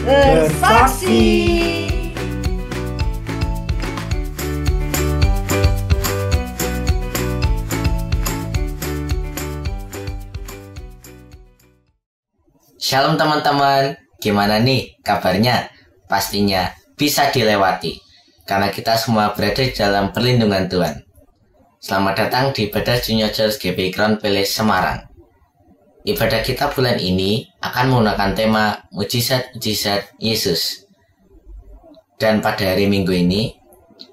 bersaksi. Shalom teman-teman, gimana nih kabarnya? Pastinya bisa dilewati, karena kita semua berada di dalam perlindungan Tuhan. Selamat datang di ibadah Junior Church GPI Crown Palace Semarang. Ibadah kita bulan ini akan menggunakan tema Mujizat-Mujizat Yesus. Dan pada hari Minggu ini,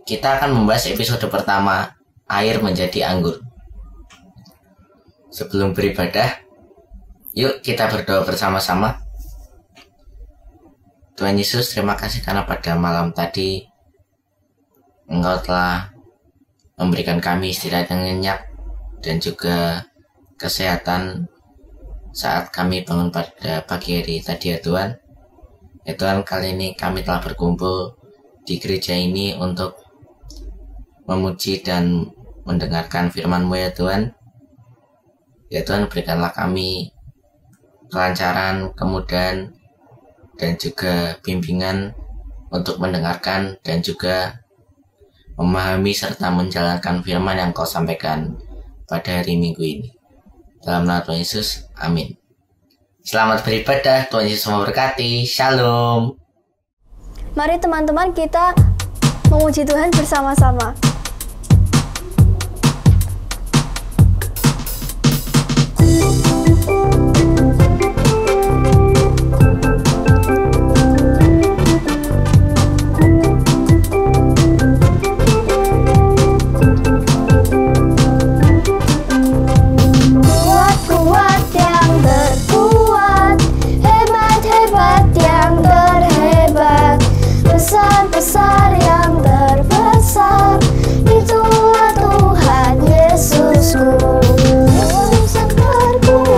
kita akan membahas episode pertama, Air Menjadi Anggur. Sebelum beribadah, yuk kita berdoa bersama-sama. Tuhan Yesus, terima kasih karena pada malam tadi Engkau telah memberikan kami istirahat yang nyenyak dan juga kesehatan saat kami bangun pada pagi hari tadi ya Tuhan. Ya Tuhan, kali ini kami telah berkumpul di gereja ini untuk memuji dan mendengarkan firman-Mu ya Tuhan. Ya Tuhan, berikanlah kami kelancaran, kemudahan, dan juga bimbingan untuk mendengarkan dan juga memahami serta menjalankan firman yang Kau sampaikan pada hari Minggu ini. Dalam nama Tuhan Yesus, amin. Selamat beribadah, Tuhan Yesus memberkati. Shalom. Mari teman-teman kita memuji Tuhan bersama-sama. Besar yang terbesar, itulah Tuhan Yesusku. Yesus yang berkuasa.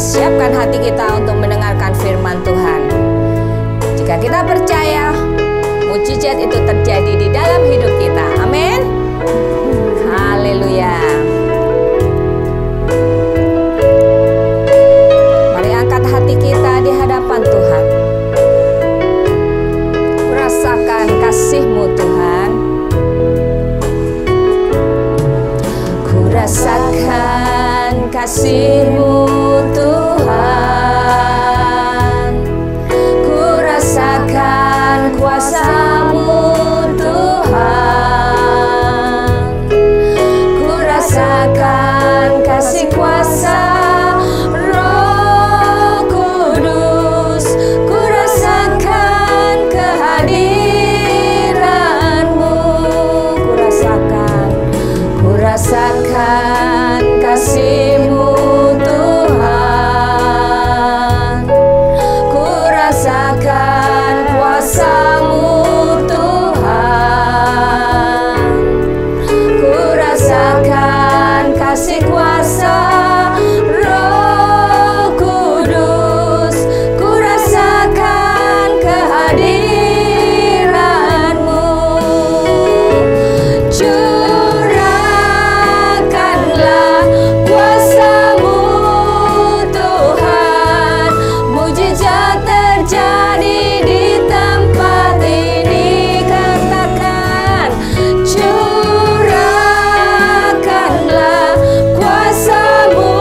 siapkan hati kita untuk mendengarkan firman Tuhan. Jika kita percaya, mujizat itu terjadi di dalam hidup kita. Amin. Haleluya. Mari angkat hati kita di hadapan Tuhan. Rasakan kasih-Mu Tuhan. Ku rasakan kasih-Mu Tuhan. Ku rasakan kuasa-Mu Tuhan. Ku rasakan kasih kuasa Roh Kudus. Ku rasakan kehadiran-Mu. Ku rasakan kasih-Mu Tuhan. Ku rasakan kuasa-Mu Tuhan. Ku rasakan kasih kuasa Roh Kudus. Ku rasakan kehadiran-Mu. Curahkanlah kuasa-Mu Tuhan. Mujizat terjadi di tempat ini. Katakan, curahkanlah kuasa-Mu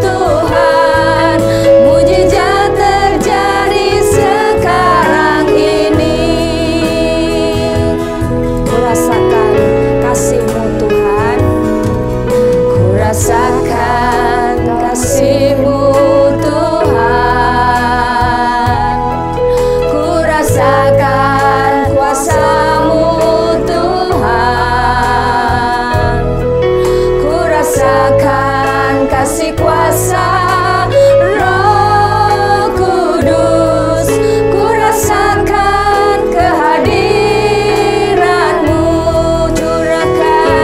Tuhan. Mujizat terjadi sekarang ini. Ku rasakan kasih-Mu Tuhan. Ku rasakan kasih-Mu Tuhan. Ku rasakan kuasa-Mu Tuhan. Ku rasakan kasih kuasa Roh Kudus. Ku rasakan kehadiran-Mu. Curahkanlah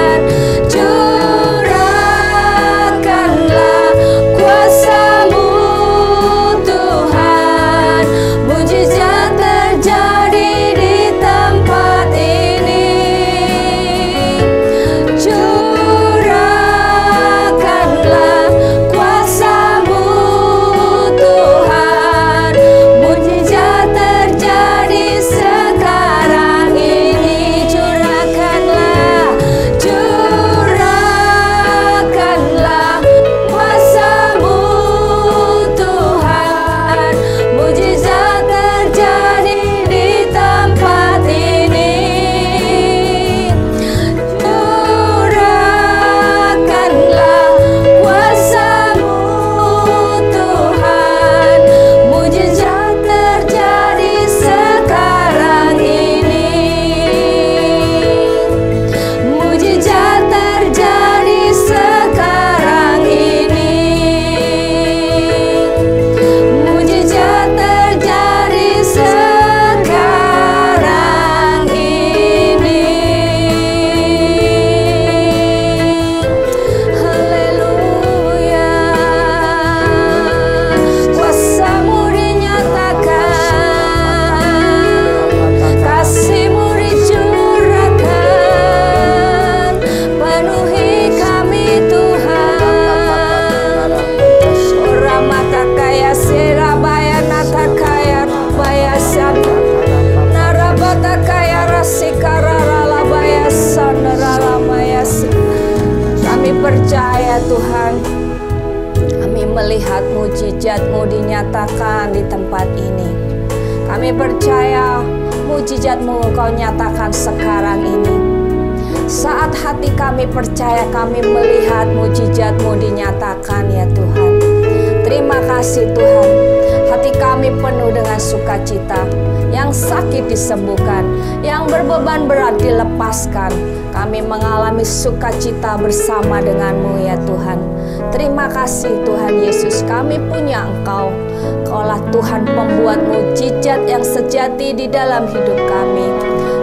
kuasa-Mu Tuhan. Mujizat terjadi di tempat ini. Curahkanlah kuasa-Mu Tuhan. Mujizat terjadi sekarang ini. Curahkanlah kuasa-Mu Tuhan. Mujizat terjadi di tempat ini. Curahkanlah kuasa-Mu Tuhan. Mujizat terjadi sekarang ini. Mujizat terjadi sekarang ini. Mujizat terjadi sekarang ini. Haleluya. Kuasa-Mu dinyatakan, kasih-Mu dicurahkan. Penuhi kami Tuhan. Ora mata kaya serabaya nata kaya rubaya santa. Narabata kaya rasikarara labaya sanara labaya si. Kami percaya Tuhan, kami melihat mujizat-Mu dinyatakan di tempat ini. Kami percaya mujizat-Mu Kau nyatakan sekarang ini. Saat hati kami percaya, kami melihat mujizat-Mu dinyatakan ya Tuhan. Terima kasih Tuhan. Hati kami penuh dengan sukacita. Yang sakit disembuhkan, yang berbeban berat dilepaskan. Kami mengalami sukacita bersama dengan-Mu ya Tuhan. Terima kasih Tuhan Yesus, kami punya Engkau. Kaulah Tuhan pembuat mujizat yang sejati di dalam hidup kami.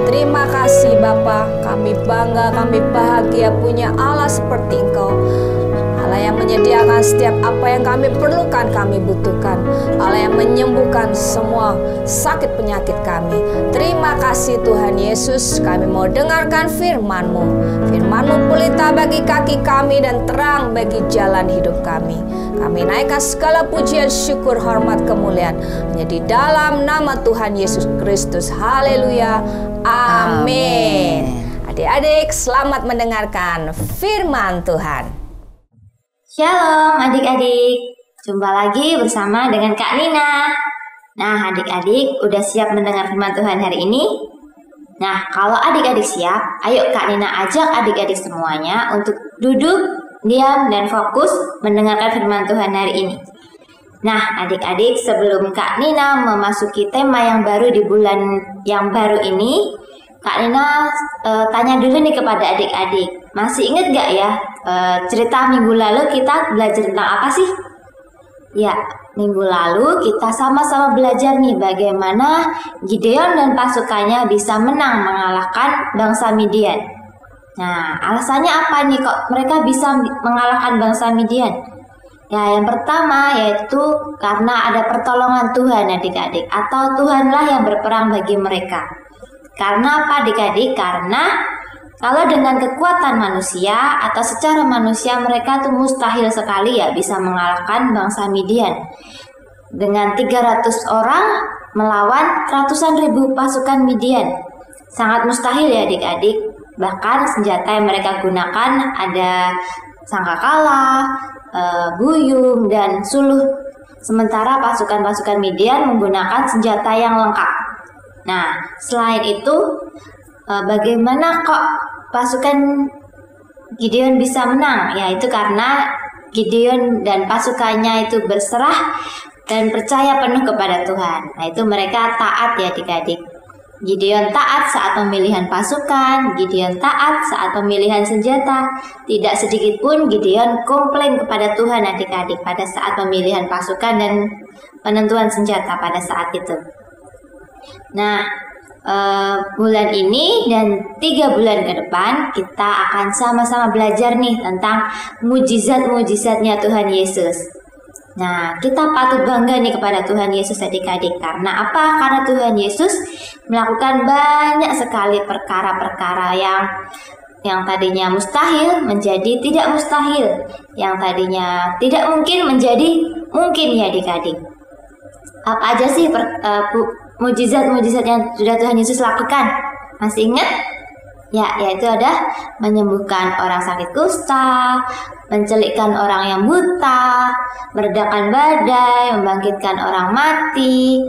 Terima kasih Bapa, kami bangga, kami bahagia punya Allah seperti Engkau. Allah yang menyediakan setiap apa yang kami perlukan, kami butuhkan. Allah yang menyembuhkan semua sakit penyakit kami. Terima kasih Tuhan Yesus, kami mau dengarkan firman-Mu. Firman-Mu pelita bagi kaki kami dan terang bagi jalan hidup kami. Kami naikkan segala pujian, syukur, hormat, kemuliaan hanya di dalam nama Tuhan Yesus Kristus. Haleluya. Amin. Adik-adik, selamat mendengarkan firman Tuhan. Shalom adik-adik, jumpa lagi bersama dengan Kak Nina. Nah adik-adik udah siap mendengar firman Tuhan hari ini? Nah kalau adik-adik siap, ayo Kak Nina ajak adik-adik semuanya untuk duduk, diam, dan fokus mendengarkan firman Tuhan hari ini. Nah adik-adik, sebelum Kak Nina memasuki tema yang baru di bulan yang baru ini, Kak Nina tanya dulu nih kepada adik-adik, masih ingat gak ya cerita minggu lalu kita belajar tentang apa sih? Ya, minggu lalu kita sama-sama belajar nih bagaimana Gideon dan pasukannya bisa menang mengalahkan bangsa Midian. Nah, alasannya apa nih kok mereka bisa mengalahkan bangsa Midian? Ya, yang pertama yaitu karena ada pertolongan Tuhan adik-adik, atau Tuhanlah yang berperang bagi mereka. Karena apa adik-adik? Karena kalau dengan kekuatan manusia atau secara manusia mereka tuh mustahil sekali ya bisa mengalahkan bangsa Midian. Dengan 300 orang melawan ratusan ribu pasukan Midian. Sangat mustahil ya adik-adik. Bahkan senjata yang mereka gunakan ada sangkakala, buyung, dan suluh. Sementara pasukan-pasukan Midian menggunakan senjata yang lengkap. Nah, selain itu, bagaimana kok pasukan Gideon bisa menang? Ya, itu karena Gideon dan pasukannya itu berserah dan percaya penuh kepada Tuhan. Nah, itu mereka taat ya adik-adik. Gideon taat saat pemilihan pasukan, Gideon taat saat pemilihan senjata. Tidak sedikit pun Gideon komplain kepada Tuhan adik-adik pada saat pemilihan pasukan dan penentuan senjata pada saat itu. Nah, bulan ini dan 3 bulan ke depan kita akan sama-sama belajar nih tentang mujizat-mujizatnya Tuhan Yesus. Nah, kita patut bangga nih kepada Tuhan Yesus adik-adik. Karena apa? Karena Tuhan Yesus melakukan banyak sekali perkara-perkara yang tadinya mustahil menjadi tidak mustahil, yang tadinya tidak mungkin menjadi mungkin ya adik-adik. Apa aja sih mujizat-mujizat yang sudah Tuhan Yesus lakukan? Masih ingat? Ya, yaitu ada menyembuhkan orang sakit kusta, mencelikkan orang yang buta, meredakan badai, membangkitkan orang mati,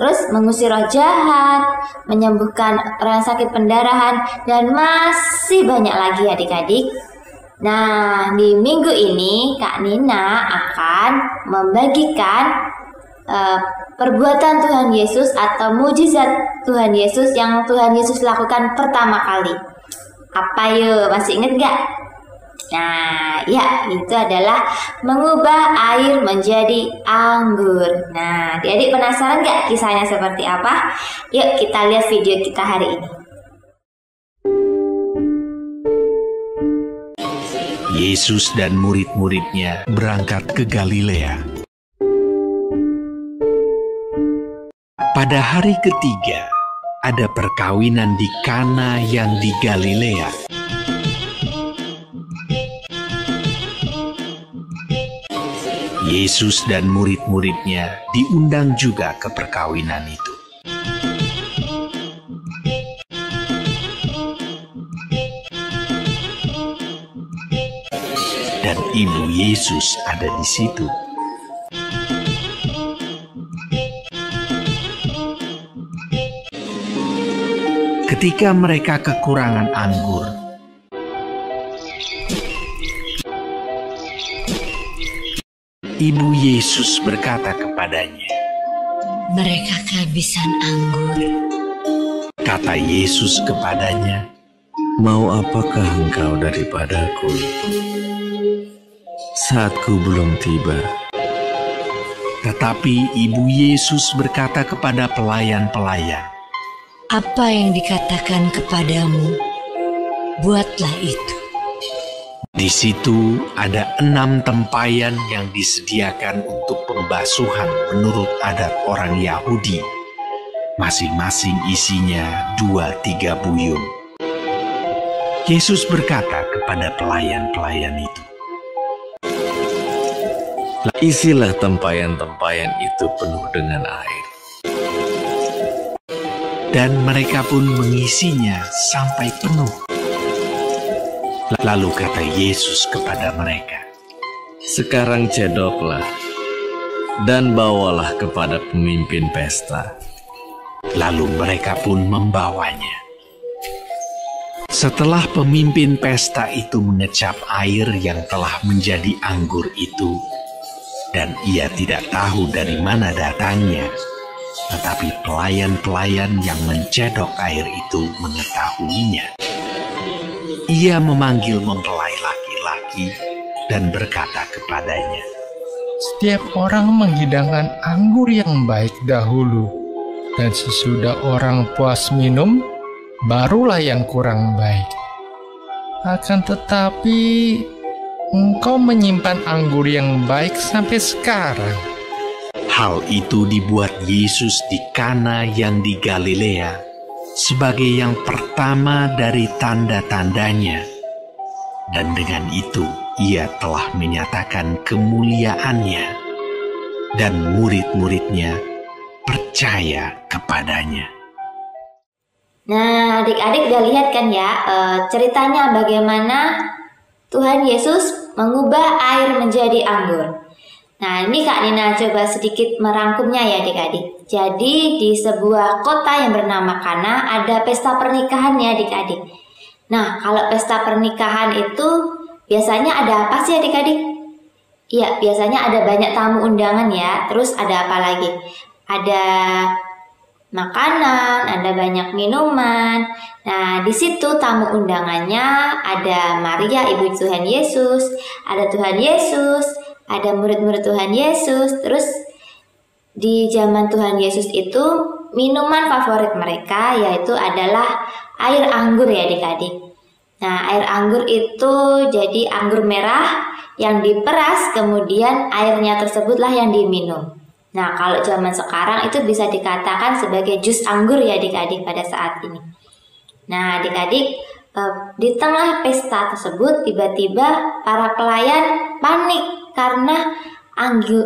terus mengusir roh jahat, menyembuhkan orang sakit pendarahan, dan masih banyak lagi adik-adik. Nah, di minggu ini Kak Nina akan membagikan perbuatan Tuhan Yesus atau mujizat Tuhan Yesus yang Tuhan Yesus lakukan pertama kali. Apa yuk? Masih ingat gak? Nah, ya, itu adalah mengubah air menjadi anggur. Nah, adik-adik penasaran gak kisahnya seperti apa? Yuk kita lihat video kita hari ini. Yesus dan murid-muridnya berangkat ke Galilea. Pada hari ketiga, ada perkawinan di Kana yang di Galilea. Yesus dan murid-muridnya diundang juga ke perkawinan itu. Dan ibu Yesus ada di situ. Ketika mereka kekurangan anggur, ibu Yesus berkata kepadanya, "Mereka kehabisan anggur." Kata Yesus kepadanya, "Mau apakah engkau daripadaku? Saatku belum tiba." Tetapi ibu Yesus berkata kepada pelayan-pelayan, "Apa yang dikatakan kepadamu, buatlah itu." Di situ ada 6 tempayan yang disediakan untuk pembasuhan menurut adat orang Yahudi. Masing-masing isinya 2-3 buyung. Yesus berkata kepada pelayan-pelayan itu, Isilah tempayan-tempayan itu penuh dengan air. dan mereka pun mengisinya sampai penuh. Lalu kata Yesus kepada mereka, Sekarang cedoklah dan bawalah kepada pemimpin pesta. Lalu mereka pun membawanya. Setelah pemimpin pesta itu mengecap air yang telah menjadi anggur itu, dan ia tidak tahu dari mana datangnya, tetapi pelayan-pelayan yang mencedok air itu mengetahuinya. Ia memanggil mempelai laki-laki dan berkata kepadanya, Setiap orang menghidangkan anggur yang baik dahulu, dan sesudah orang puas minum, barulah yang kurang baik. Akan tetapi, engkau menyimpan anggur yang baik sampai sekarang. Hal itu dibuat Yesus di Kana yang di Galilea sebagai yang pertama dari tanda-tandanya. Dan dengan itu ia telah menyatakan kemuliaannya, dan murid-muridnya percaya kepadanya. Nah, adik-adik udah lihat kan ya ceritanya bagaimana Tuhan Yesus mengubah air menjadi anggur. Nah, ini Kak Nina coba sedikit merangkumnya ya adik-adik. Jadi di sebuah kota yang bernama Kana ada pesta pernikahan ya adik-adik. Nah, kalau pesta pernikahan itu biasanya ada apa sih adik-adik? Iya, biasanya ada banyak tamu undangan ya. Terus ada apa lagi? Ada makanan, ada banyak minuman. Nah, di situ tamu undangannya ada Maria, ibu Tuhan Yesus, ada Tuhan Yesus, ada murid-murid Tuhan Yesus. Terus di zaman Tuhan Yesus itu minuman favorit mereka yaitu adalah air anggur ya adik-adik. Nah, air anggur itu jadi anggur merah yang diperas, kemudian airnya tersebutlah yang diminum. Nah, kalau zaman sekarang itu bisa dikatakan sebagai jus anggur ya adik-adik pada saat ini. Nah, adik-adik, di tengah pesta tersebut tiba-tiba para pelayan panik karena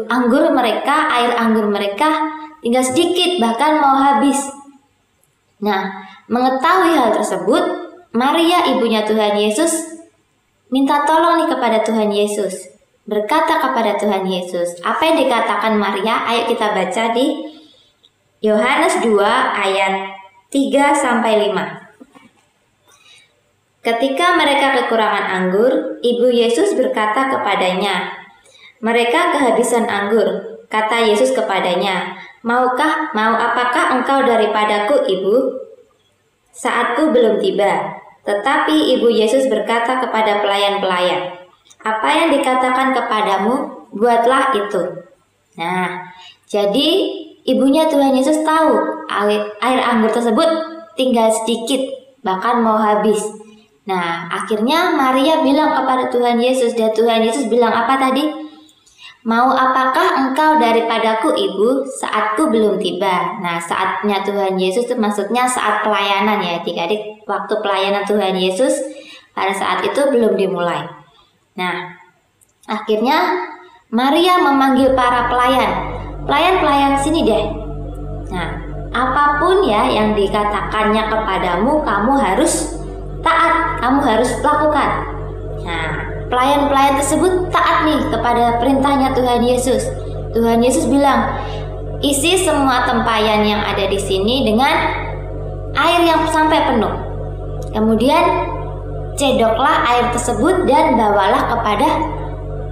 anggur mereka, air anggur mereka tinggal sedikit, bahkan mau habis. Nah, mengetahui hal tersebut, Maria ibunya Tuhan Yesus minta tolong nih kepada Tuhan Yesus. Berkata kepada Tuhan Yesus, apa yang dikatakan Maria? Ayo kita baca di Yohanes 2 ayat 3-5. Ketika mereka kekurangan anggur, ibu Yesus berkata kepadanya, mereka kehabisan anggur. Kata Yesus kepadanya, mau apakah engkau daripadaku, ibu? Saatku belum tiba. Tetapi ibu Yesus berkata kepada pelayan-pelayan, apa yang dikatakan kepadamu, buatlah itu. Nah, jadi ibunya Tuhan Yesus tahu air anggur tersebut tinggal sedikit, bahkan mau habis. Nah, akhirnya Maria bilang kepada Tuhan Yesus, dan Tuhan Yesus bilang apa tadi? Mau apakah engkau daripadaku, ibu? Saatku belum tiba. Nah, saatnya Tuhan Yesus itu maksudnya saat pelayanan ya adik-adik. Waktu pelayanan Tuhan Yesus pada saat itu belum dimulai. Nah, akhirnya Maria memanggil para pelayan. Pelayan-pelayan sini deh. Nah, apapun ya yang dikatakannya kepadamu, kamu harus taat, kamu harus lakukan. Nah, pelayan-pelayan tersebut taat nih kepada perintahnya Tuhan Yesus. Tuhan Yesus bilang, isi semua tempayan yang ada di sini dengan air yang sampai penuh. Kemudian cedoklah air tersebut dan bawalah kepada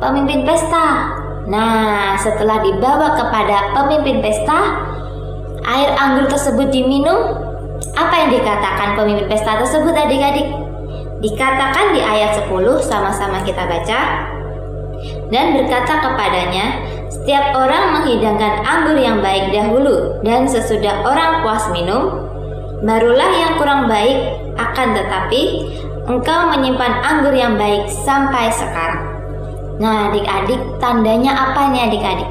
pemimpin pesta. Nah, setelah dibawa kepada pemimpin pesta, air anggur tersebut diminum. Apa yang dikatakan pemimpin pesta tersebut adik-adik? Dikatakan di ayat 10, sama-sama kita baca. Dan berkata kepadanya, setiap orang menghidangkan anggur yang baik dahulu, dan sesudah orang puas minum, barulah yang kurang baik. Akan tetapi, engkau menyimpan anggur yang baik sampai sekarang. Nah adik-adik, tandanya apa nih adik-adik?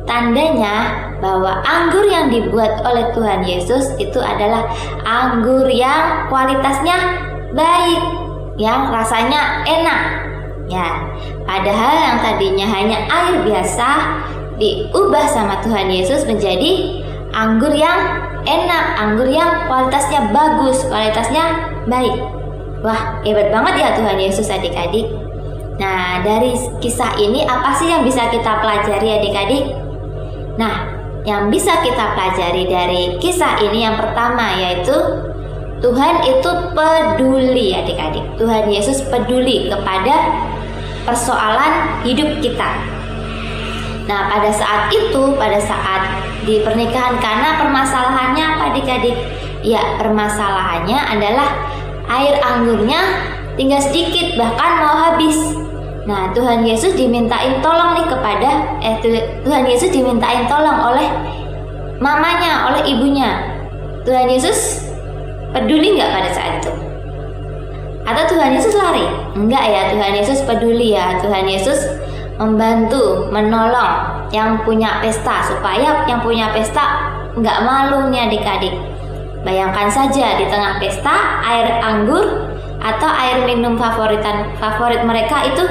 Tandanya bahwa anggur yang dibuat oleh Tuhan Yesus itu adalah anggur yang kualitasnya baik, yang rasanya enak. Ya, padahal yang tadinya hanya air biasa diubah sama Tuhan Yesus menjadi anggur yang enak, anggur yang kualitasnya bagus, kualitasnya baik. Wah, hebat banget ya Tuhan Yesus adik-adik. Nah, dari kisah ini apa sih yang bisa kita pelajari adik-adik? Nah, yang bisa kita pelajari dari kisah ini yang pertama yaitu Tuhan itu peduli adik-adik. Tuhan Yesus peduli kepada persoalan hidup kita. Nah, pada saat di pernikahan Kana, permasalahannya apa adik-adik? Ya, permasalahannya adalah air anggurnya tinggal sedikit, bahkan mau habis. Nah, Tuhan Yesus dimintain tolong nih Tuhan Yesus dimintain tolong oleh mamanya, oleh ibunya. Tuhan Yesus peduli nggak pada saat itu? Atau Tuhan Yesus lari? Enggak ya, Tuhan Yesus peduli ya. Tuhan Yesus membantu, menolong yang punya pesta supaya yang punya pesta nggak malu nih adik-adik. Bayangkan saja di tengah pesta air anggur atau air minum favorit mereka itu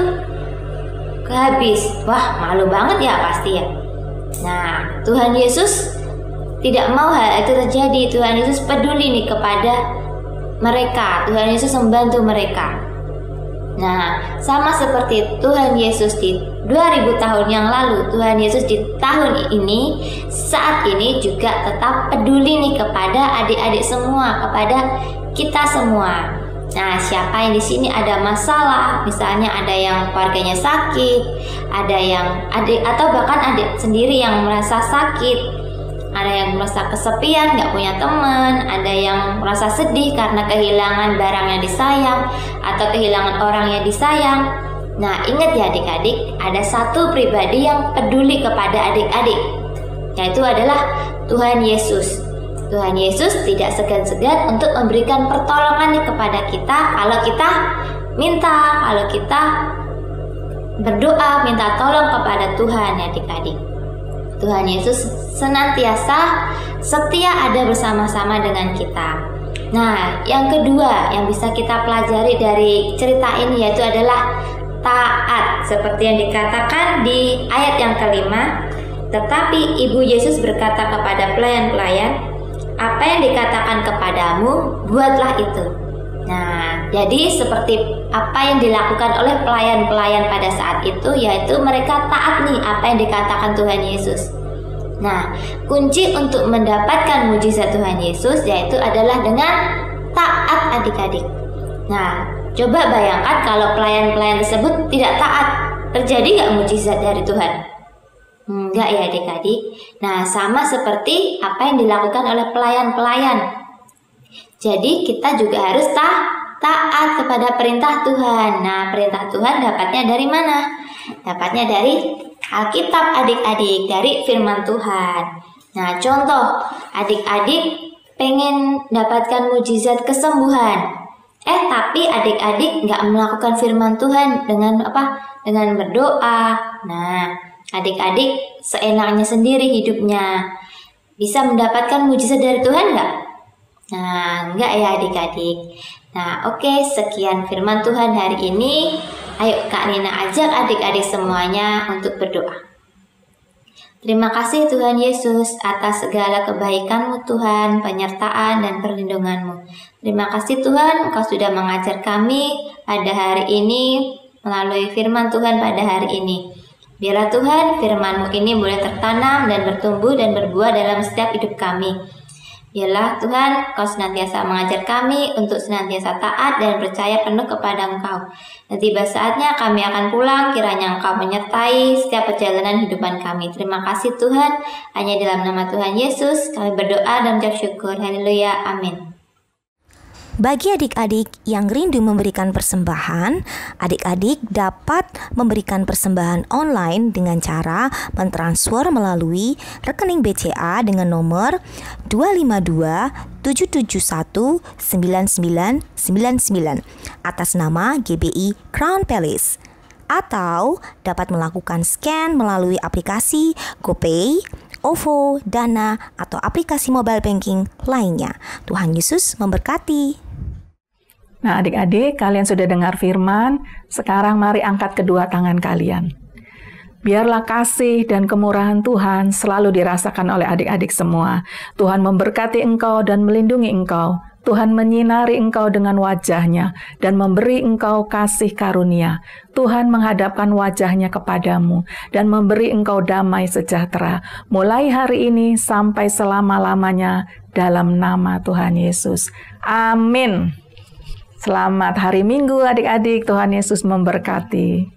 kehabis. Wah, malu banget ya pasti ya. Nah, Tuhan Yesus tidak mau hal itu terjadi. Tuhan Yesus peduli nih kepada mereka. Tuhan Yesus membantu mereka. Nah, sama seperti Tuhan Yesus di 2000 tahun yang lalu, Tuhan Yesus di tahun ini, saat ini juga tetap peduli nih kepada adik-adik semua, kepada kita semua. Nah, siapa yang di sini ada masalah, misalnya ada yang keluarganya sakit, ada yang adik atau bahkan adik sendiri yang merasa sakit, ada yang merasa kesepian, nggak punya teman, ada yang merasa sedih karena kehilangan barang yang disayang atau kehilangan orang yang disayang. Nah, ingat ya adik-adik, ada satu pribadi yang peduli kepada adik-adik, yaitu adalah Tuhan Yesus. Tuhan Yesus tidak segan-segan untuk memberikan pertolongan kepada kita kalau kita minta, kalau kita berdoa minta tolong kepada Tuhan ya adik-adik. Tuhan Yesus senantiasa setia ada bersama-sama dengan kita. Nah, yang kedua yang bisa kita pelajari dari cerita ini yaitu adalah taat, seperti yang dikatakan di ayat yang kelima. Tetapi Ibu Yesus berkata kepada pelayan-pelayan, apa yang dikatakan kepadamu, buatlah itu. Nah, jadi seperti apa yang dilakukan oleh pelayan-pelayan pada saat itu, yaitu mereka taat nih apa yang dikatakan Tuhan Yesus. Nah, kunci untuk mendapatkan mujizat Tuhan Yesus yaitu adalah dengan taat adik-adik. Nah, coba bayangkan kalau pelayan-pelayan tersebut tidak taat, terjadi nggak mujizat dari Tuhan? Enggak ya adik-adik. Nah, sama seperti apa yang dilakukan oleh pelayan-pelayan. Jadi kita juga harus taat kepada perintah Tuhan. Nah, perintah Tuhan dapatnya dari mana? Dapatnya dari Alkitab adik-adik, dari firman Tuhan. Nah, contoh, adik-adik pengen dapatkan mujizat kesembuhan. Tapi adik-adik nggak melakukan firman Tuhan dengan apa? Dengan berdoa. Nah, adik-adik seenaknya sendiri hidupnya. Bisa mendapatkan mujizat dari Tuhan nggak? Nah, enggak ya adik-adik. Nah, oke, sekian firman Tuhan hari ini. Ayo Kak Nina ajak adik-adik semuanya untuk berdoa. Terima kasih Tuhan Yesus atas segala kebaikan-Mu Tuhan, penyertaan dan perlindungan-Mu. Terima kasih Tuhan, Engkau sudah mengajar kami pada hari ini melalui firman Tuhan pada hari ini. Biarlah Tuhan firman-Mu ini boleh tertanam dan bertumbuh dan berbuah dalam setiap hidup kami. Biarlah Tuhan, Kau senantiasa mengajar kami untuk senantiasa taat dan percaya penuh kepada Engkau. Dan tiba saatnya kami akan pulang, kiranya Engkau menyertai setiap perjalanan hidupan kami. Terima kasih Tuhan, hanya dalam nama Tuhan Yesus kami berdoa dan mengucap syukur. Haleluya, amin. Bagi adik-adik yang rindu memberikan persembahan, adik-adik dapat memberikan persembahan online dengan cara mentransfer melalui rekening BCA dengan nomor 252 7719999 atas nama GBI Crown Palace, atau dapat melakukan scan melalui aplikasi GoPay, OVO, Dana, atau aplikasi mobile banking lainnya. Tuhan Yesus memberkati. Nah, adik-adik, kalian sudah dengar firman. Sekarang mari angkat kedua tangan kalian. Biarlah kasih dan kemurahan Tuhan selalu dirasakan oleh adik-adik semua. Tuhan memberkati engkau dan melindungi engkau. Tuhan menyinari engkau dengan wajah-Nya dan memberi engkau kasih karunia. Tuhan menghadapkan wajah-Nya kepadamu dan memberi engkau damai sejahtera. Mulai hari ini sampai selama-lamanya dalam nama Tuhan Yesus. Amin. Selamat hari Minggu adik-adik. Tuhan Yesus memberkati.